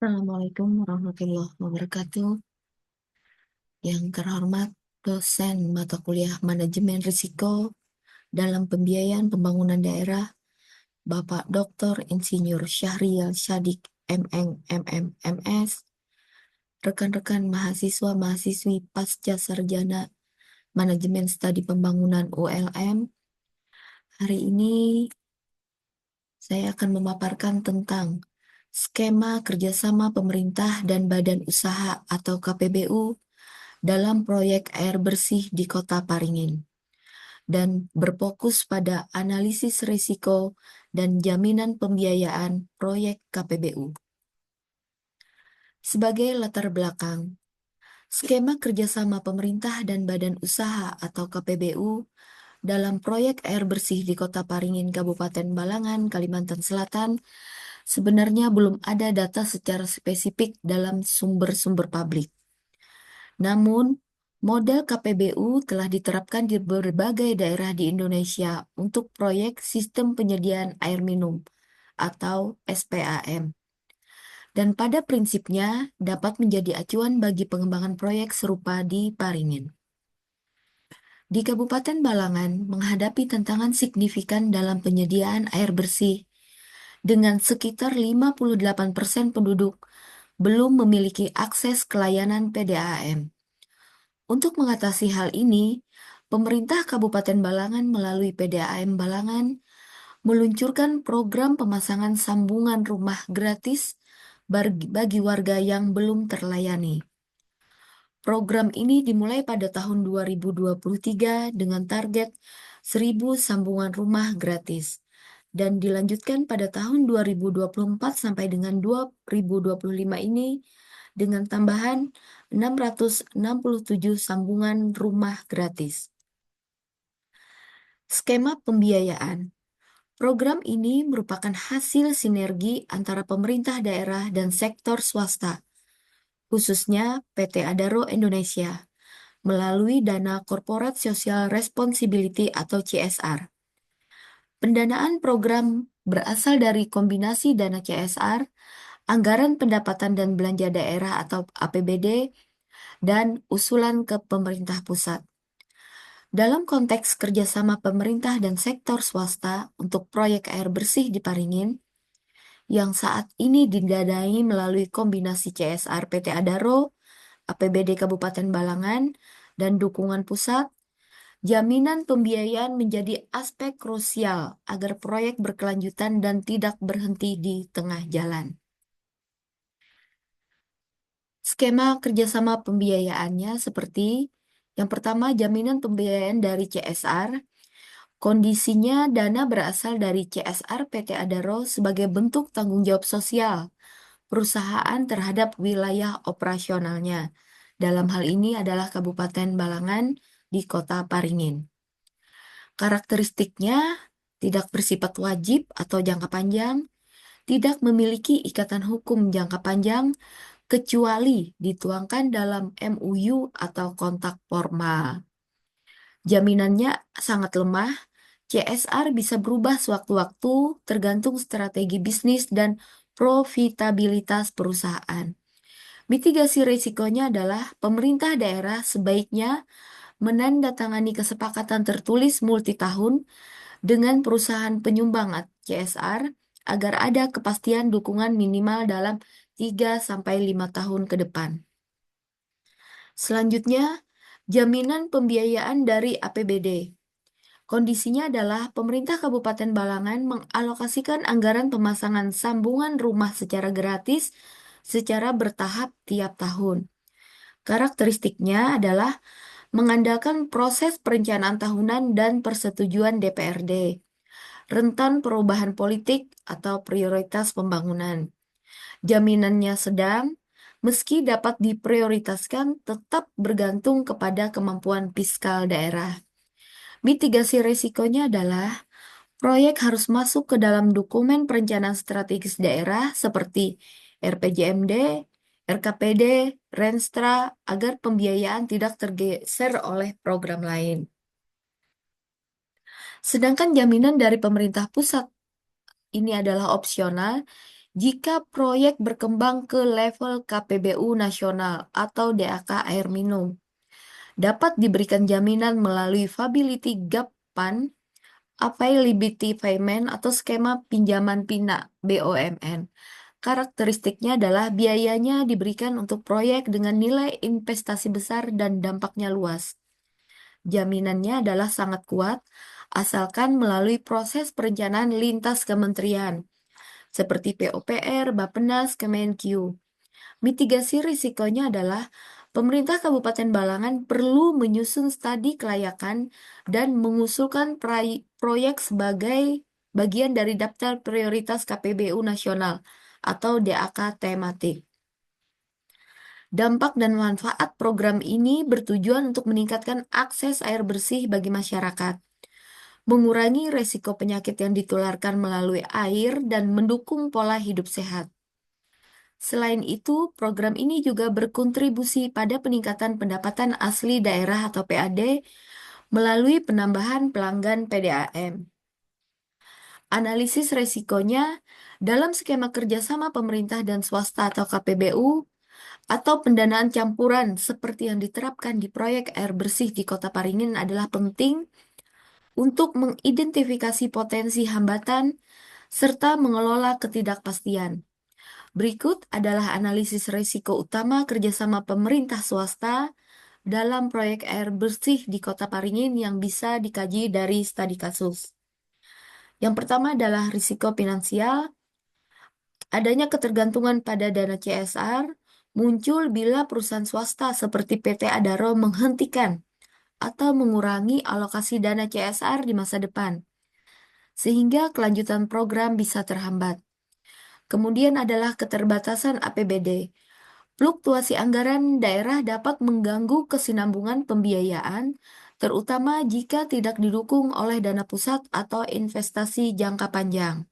Assalamualaikum warahmatullahi wabarakatuh. Yang terhormat dosen mata kuliah Manajemen Risiko dalam Pembiayaan Pembangunan Daerah, Bapak Dr. Insinyur Syahrial Syadik MM MM MS, rekan-rekan mahasiswa-mahasiswi pasca sarjana Manajemen Studi Pembangunan ULM. Hari ini saya akan memaparkan tentang skema kerjasama pemerintah dan badan usaha atau KPBU dalam proyek air bersih di Kota Paringin dan berfokus pada analisis risiko dan jaminan pembiayaan proyek KPBU. Sebagai latar belakang, skema kerjasama pemerintah dan badan usaha atau KPBU dalam proyek air bersih di Kota Paringin, Kabupaten Balangan, Kalimantan Selatan, sebenarnya belum ada data secara spesifik dalam sumber-sumber publik. Namun, model KPBU telah diterapkan di berbagai daerah di Indonesia untuk proyek Sistem Penyediaan Air Minum atau SPAM. Dan pada prinsipnya dapat menjadi acuan bagi pengembangan proyek serupa di Paringin. Di Kabupaten Balangan menghadapi tantangan signifikan dalam penyediaan air bersih dengan sekitar 58% penduduk belum memiliki akses ke layanan PDAM. Untuk mengatasi hal ini, pemerintah Kabupaten Balangan melalui PDAM Balangan meluncurkan program pemasangan sambungan rumah gratis bagi warga yang belum terlayani. Program ini dimulai pada tahun 2023 dengan target 1.000 sambungan rumah gratis dan dilanjutkan pada tahun 2024 sampai dengan 2025 ini dengan tambahan 667 sambungan rumah gratis. Skema pembiayaan. Program ini merupakan hasil sinergi antara pemerintah daerah dan sektor swasta, khususnya PT Adaro Indonesia, melalui Dana Corporate Social Responsibility atau CSR. Pendanaan program berasal dari kombinasi dana CSR, anggaran pendapatan dan belanja daerah atau APBD, dan usulan ke pemerintah pusat. Dalam konteks kerjasama pemerintah dan sektor swasta untuk proyek air bersih di Paringin, yang saat ini didanai melalui kombinasi CSR PT Adaro, APBD Kabupaten Balangan, dan dukungan pusat, jaminan pembiayaan menjadi aspek krusial agar proyek berkelanjutan dan tidak berhenti di tengah jalan. Skema kerjasama pembiayaannya seperti yang pertama, jaminan pembiayaan dari CSR. Kondisinya dana berasal dari CSR PT Adaro sebagai bentuk tanggung jawab sosial perusahaan terhadap wilayah operasionalnya. Dalam hal ini adalah Kabupaten Balangan di Kota Paringin. Karakteristiknya tidak bersifat wajib atau jangka panjang, tidak memiliki ikatan hukum jangka panjang, kecuali dituangkan dalam MOU atau kontak formal. Jaminannya sangat lemah, CSR bisa berubah sewaktu-waktu tergantung strategi bisnis dan profitabilitas perusahaan. Mitigasi risikonya adalah pemerintah daerah sebaiknya menandatangani kesepakatan tertulis multitahun dengan perusahaan penyumbang CSR agar ada kepastian dukungan minimal dalam 3-5 tahun ke depan. Selanjutnya, jaminan pembiayaan dari APBD. Kondisinya adalah pemerintah Kabupaten Balangan mengalokasikan anggaran pemasangan sambungan rumah secara gratis secara bertahap tiap tahun. Karakteristiknya adalah mengandalkan proses perencanaan tahunan dan persetujuan DPRD, rentan perubahan politik atau prioritas pembangunan. Jaminannya sedang, meski dapat diprioritaskan tetap bergantung kepada kemampuan fiskal daerah. Mitigasi risikonya adalah proyek harus masuk ke dalam dokumen perencanaan strategis daerah seperti RPJMD, RKPD, Renstra agar pembiayaan tidak tergeser oleh program lain. Sedangkan jaminan dari pemerintah pusat ini adalah opsional Jika proyek berkembang ke level KPBU nasional atau DAK air minum, dapat diberikan jaminan melalui Viability Gap Fund, Availability Payment, atau skema pinjaman pinak BOMN. Karakteristiknya adalah biayanya diberikan untuk proyek dengan nilai investasi besar dan dampaknya luas. Jaminannya adalah sangat kuat, asalkan melalui proses perencanaan lintas kementerian, seperti PUPR, Bappenas, Kemenkyu. Mitigasi risikonya adalah pemerintah Kabupaten Balangan perlu menyusun studi kelayakan dan mengusulkan proyek sebagai bagian dari daftar prioritas KPBU nasional atau DAK tematik. Dampak dan manfaat program ini bertujuan untuk meningkatkan akses air bersih bagi masyarakat, mengurangi resiko penyakit yang ditularkan melalui air, dan mendukung pola hidup sehat. Selain itu, program ini juga berkontribusi pada peningkatan pendapatan asli daerah atau PAD melalui penambahan pelanggan PDAM. Analisis resikonya dalam skema kerjasama pemerintah dan swasta atau KPBU atau pendanaan campuran seperti yang diterapkan di proyek air bersih di Kota Paringin adalah penting untuk mengidentifikasi potensi hambatan serta mengelola ketidakpastian. Berikut adalah analisis risiko utama kerjasama pemerintah swasta dalam proyek air bersih di Kota Paringin yang bisa dikaji dari studi kasus. Yang pertama adalah risiko finansial. Adanya ketergantungan pada dana CSR muncul bila perusahaan swasta seperti PT Adaro menghentikan atau mengurangi alokasi dana CSR di masa depan, sehingga kelanjutan program bisa terhambat. Kemudian adalah keterbatasan APBD. Fluktuasi anggaran daerah dapat mengganggu kesinambungan pembiayaan, terutama jika tidak didukung oleh dana pusat atau investasi jangka panjang.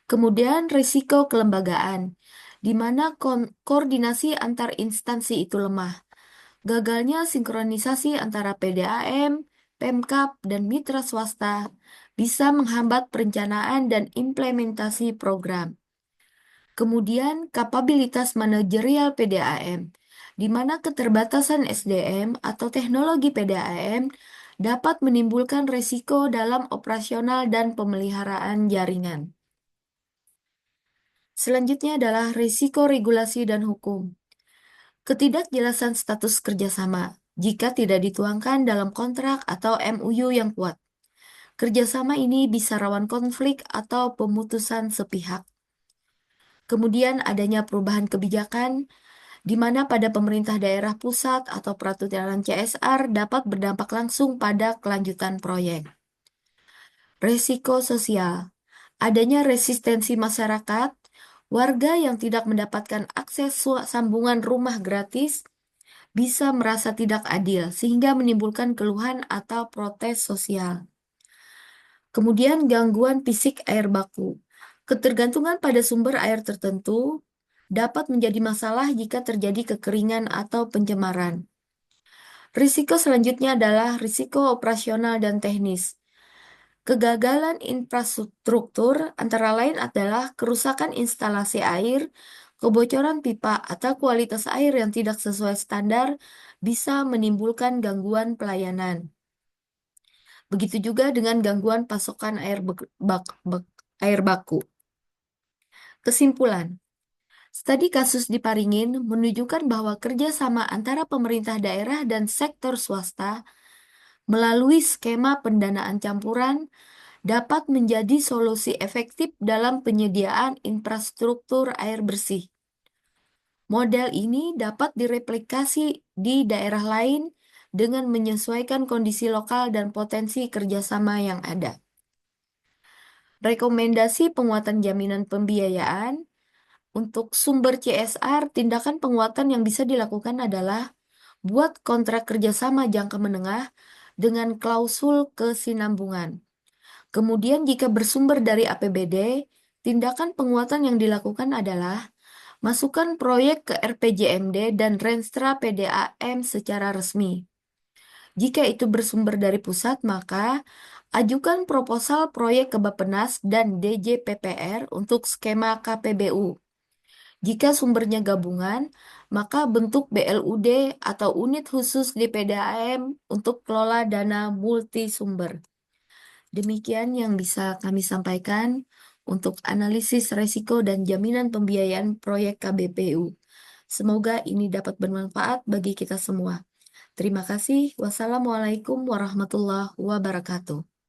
Kemudian risiko kelembagaan, di mana koordinasi antar instansi itu lemah. Gagalnya sinkronisasi antara PDAM, Pemkab, dan mitra swasta bisa menghambat perencanaan dan implementasi program. Kemudian kapabilitas manajerial PDAM, di mana keterbatasan SDM atau teknologi PDAM dapat menimbulkan risiko dalam operasional dan pemeliharaan jaringan. Selanjutnya adalah risiko regulasi dan hukum. Ketidakjelasan status kerjasama jika tidak dituangkan dalam kontrak atau MOU yang kuat. Kerjasama ini bisa rawan konflik atau pemutusan sepihak. Kemudian adanya perubahan kebijakan di mana pada pemerintah daerah pusat atau peraturan CSR dapat berdampak langsung pada kelanjutan proyek. Risiko sosial. Adanya resistensi masyarakat, warga yang tidak mendapatkan akses sambungan rumah gratis bisa merasa tidak adil sehingga menimbulkan keluhan atau protes sosial. Kemudian gangguan fisik air baku. Ketergantungan pada sumber air tertentu dapat menjadi masalah jika terjadi kekeringan atau pencemaran. Risiko selanjutnya adalah risiko operasional dan teknis. Kegagalan infrastruktur antara lain adalah kerusakan instalasi air, kebocoran pipa, atau kualitas air yang tidak sesuai standar bisa menimbulkan gangguan pelayanan. Begitu juga dengan gangguan pasokan air baku. Kesimpulan, studi kasus di Paringin menunjukkan bahwa kerjasama antara pemerintah daerah dan sektor swasta melalui skema pendanaan campuran dapat menjadi solusi efektif dalam penyediaan infrastruktur air bersih. Model ini dapat direplikasi di daerah lain dengan menyesuaikan kondisi lokal dan potensi kerjasama yang ada. Rekomendasi penguatan jaminan pembiayaan untuk sumber CSR, tindakan penguatan yang bisa dilakukan adalah buat kontrak kerjasama jangka menengah dengan klausul kesinambungan. Kemudian jika bersumber dari APBD, tindakan penguatan yang dilakukan adalah masukkan proyek ke RPJMD dan Renstra PDAM secara resmi. Jika itu bersumber dari pusat, maka ajukan proposal proyek ke Bappenas dan DJPPR untuk skema KPBU. Jika sumbernya gabungan, maka bentuk BLUD atau unit khusus di PDAM untuk kelola dana multisumber. Demikian yang bisa kami sampaikan untuk analisis resiko dan jaminan pembiayaan proyek KBPU. Semoga ini dapat bermanfaat bagi kita semua. Terima kasih. Wassalamualaikum warahmatullahi wabarakatuh.